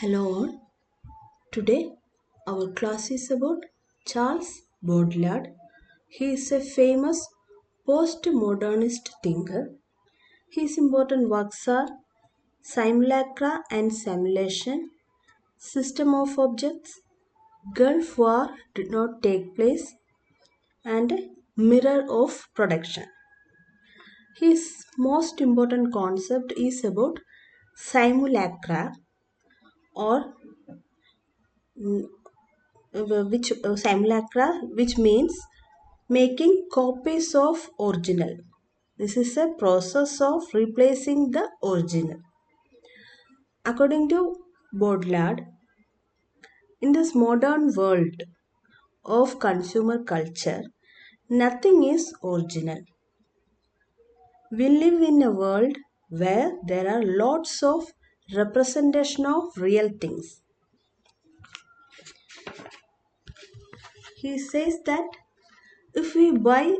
Hello all. Today our class is about Charles Baudelaire. He is a famous postmodernist thinker. His important works are Simulacra and Simulation, System of Objects, Gulf War did not take place, and Mirror of Production. His most important concept is about simulacra or simulacra, which means making copies of original. This is a process of replacing the original. According to Baudillard, in this modern world of consumer culture, nothing is original. We live in a world where there are lots of representation of real things. He says that if we buy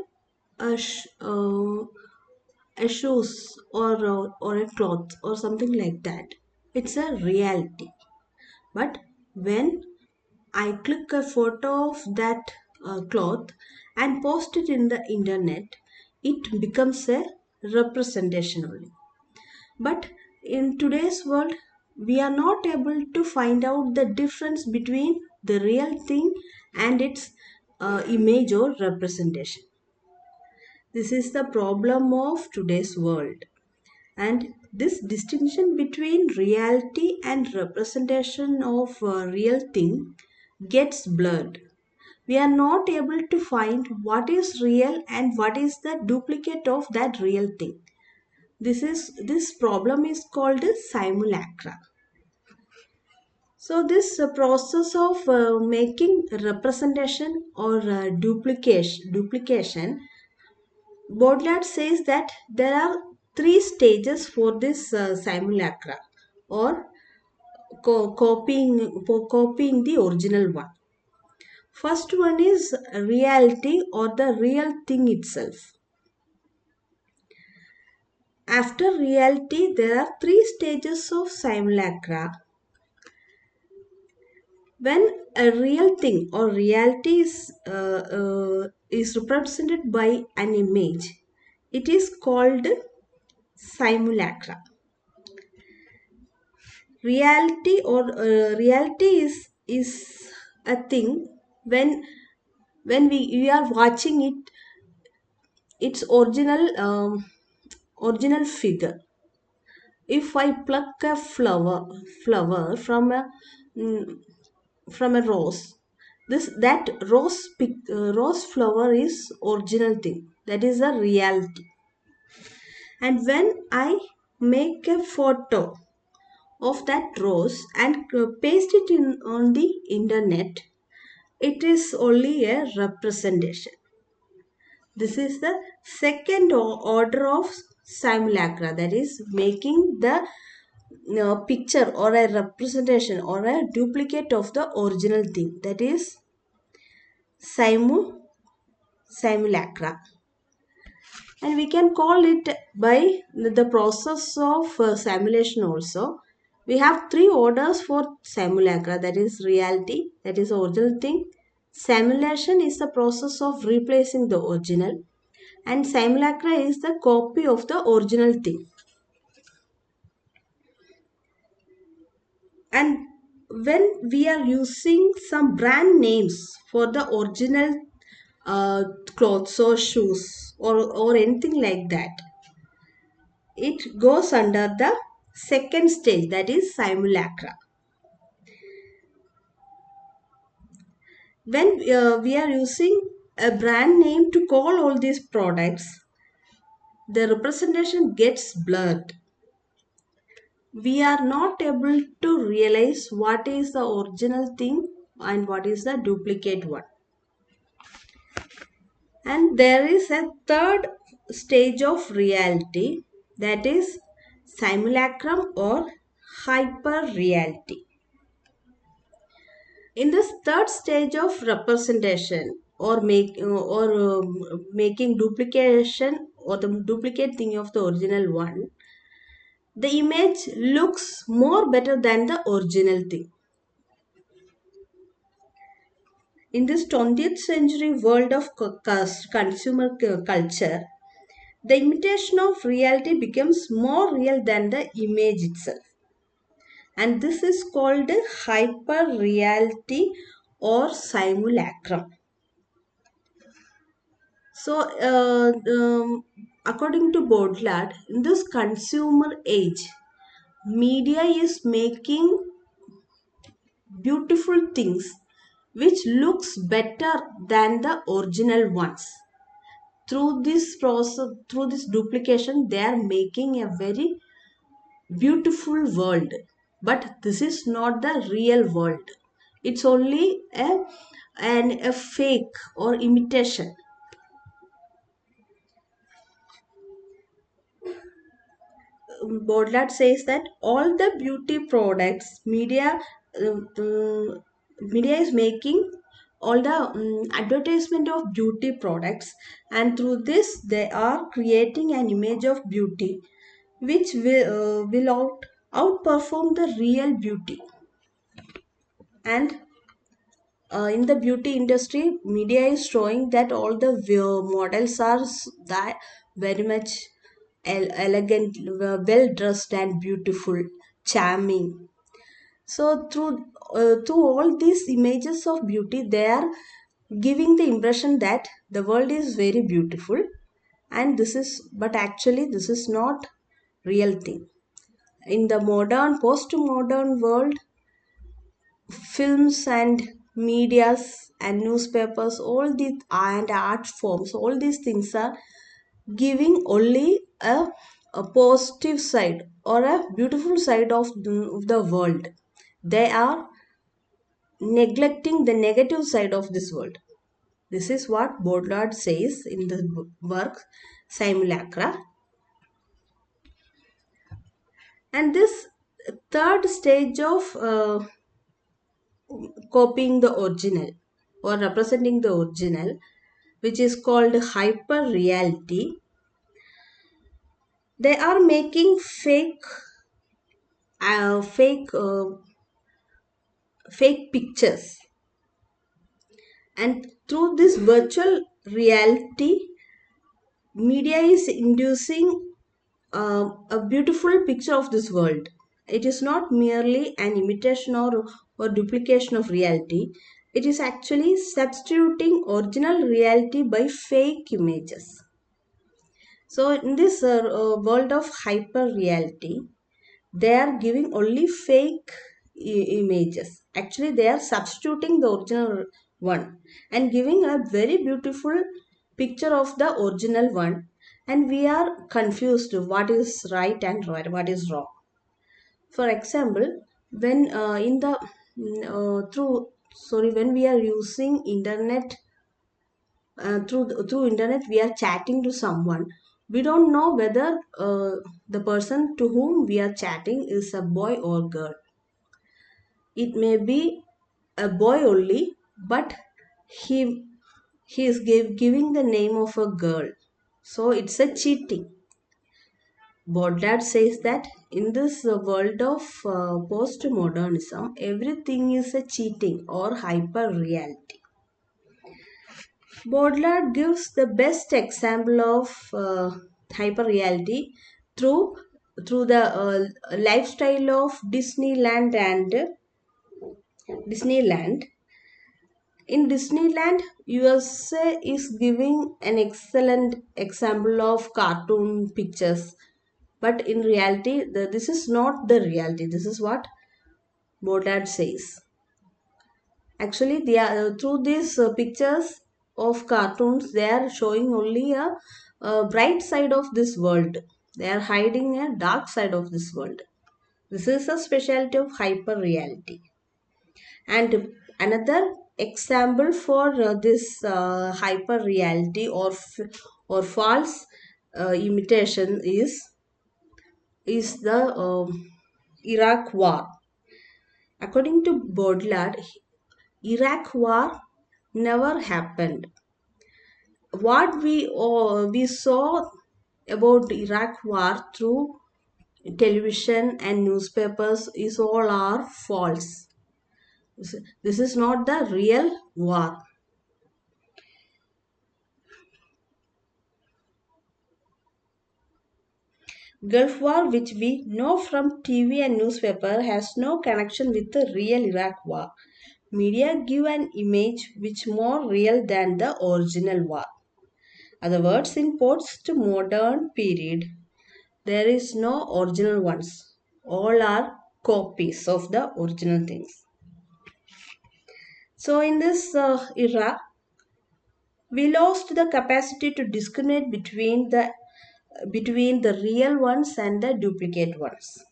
a, a shoes or a cloth or something like that, it's a reality. But when I click a photo of that cloth and post it in the internet, it becomes a representation only. But in today's world, we are not able to find out the difference between the real thing and its image or representation. This is the problem of today's world. And this distinction between reality and representation of a real thing gets blurred. We are not able to find what is real and what is the duplicate of that real thing. This problem is called simulacra. So this process of making representation or duplication, Baudelaire says that there are three stages for this simulacra or copying the original one. First one is reality or the real thing itself. After reality, there are three stages of simulacra. When a real thing or reality is represented by an image, it is called simulacra. Reality is a thing when we are watching its original figure. If I pluck a flower mm, from a rose, that rose flower is original thing, that is a reality. And when I make a photo of that rose and paste it in on the internet, it is only a representation. This is the second order of simulacra, that is making the picture or a representation or a duplicate of the original thing, that is simulacra. And we can call it by the process of simulation also. We have three orders for simulacra, that is reality, that is original thing. Simulation is the process of replacing the original, and simulacra is the copy of the original thing. And when we are using some brand names for the original clothes or shoes or anything like that, it goes under the second stage, that is simulacra. When we are using a brand name to call all these products, the representation gets blurred. We are not able to realize what is the original thing and what is the duplicate one. And there is a third stage of reality, that is simulacrum or hyper reality. In this third stage of representation or making duplication or the duplicate thing of the original one, the image looks more better than the original thing. In this 20th century world of consumer culture, the imitation of reality becomes more real than the image itself. And this is called hyper reality or simulacrum. So, according to Baudrillard, in this consumer age, media is making beautiful things which looks better than the original ones. Through this process, through this duplication, they are making a very beautiful world. But this is not the real world. It's only a fake or imitation. Baudrillard says that all the beauty products media is making all the advertisement of beauty products, and through this they are creating an image of beauty which will outperform the real beauty. And in the beauty industry, media is showing that all the models are that very much elegant, well dressed and beautiful, charming. So through all these images of beauty, they are giving the impression that the world is very beautiful, and this is, but actually this is not real thing. In the modern post-modern world, films and medias and newspapers, all these and art forms, all these things are giving only a positive side or a beautiful side of the world. They are neglecting the negative side of this world. This is what Baudrillard says in the work Simulacra. And this third stage of copying the original or representing the original, which is called hyper reality, they are making uh, fake uh, fake pictures. And through this virtual reality, media is inducing a beautiful picture of this world. It is not merely an imitation or duplication of reality. It is actually substituting original reality by fake images. So in this world of hyper reality, they are giving only fake images. Actually, they are substituting the original one and giving a very beautiful picture of the original one, and we are confused what is right and right, what is wrong. For example, when in the through sorry when we are using internet, through internet we are chatting to someone, we don't know whether the person to whom we are chatting is a boy or girl. It may be a boy only, but he he is giving the name of a girl, so it's a cheating. Baudrillard says that in this world of postmodernism, everything is a cheating or hyper reality. Baudrillard gives the best example of hyper reality through the lifestyle of Disneyland. In Disneyland, USA is giving an excellent example of cartoon pictures, but in reality, this is not the reality. This is what Baudrillard says. Actually, they are through these pictures of cartoons, they are showing only a bright side of this world. They are hiding a dark side of this world. This is a specialty of hyper reality. And another example for this hyper reality or false imitation is the Iraq War. According to Baudrillard, Iraq War never happened. What we saw about Iraq War through television and newspapers is all are false. This is not the real war. Gulf War, which we know from TV and newspaper, has no connection with the real Iraq War. Media give an image which more real than the original war. Other words, in post modern period, there is no original ones. All are copies of the original things. So in this era, we lost the capacity to discriminate between the real ones and the duplicate ones.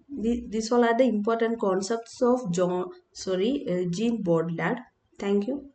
These all are the important concepts of Jean Baudrillard. Thank you.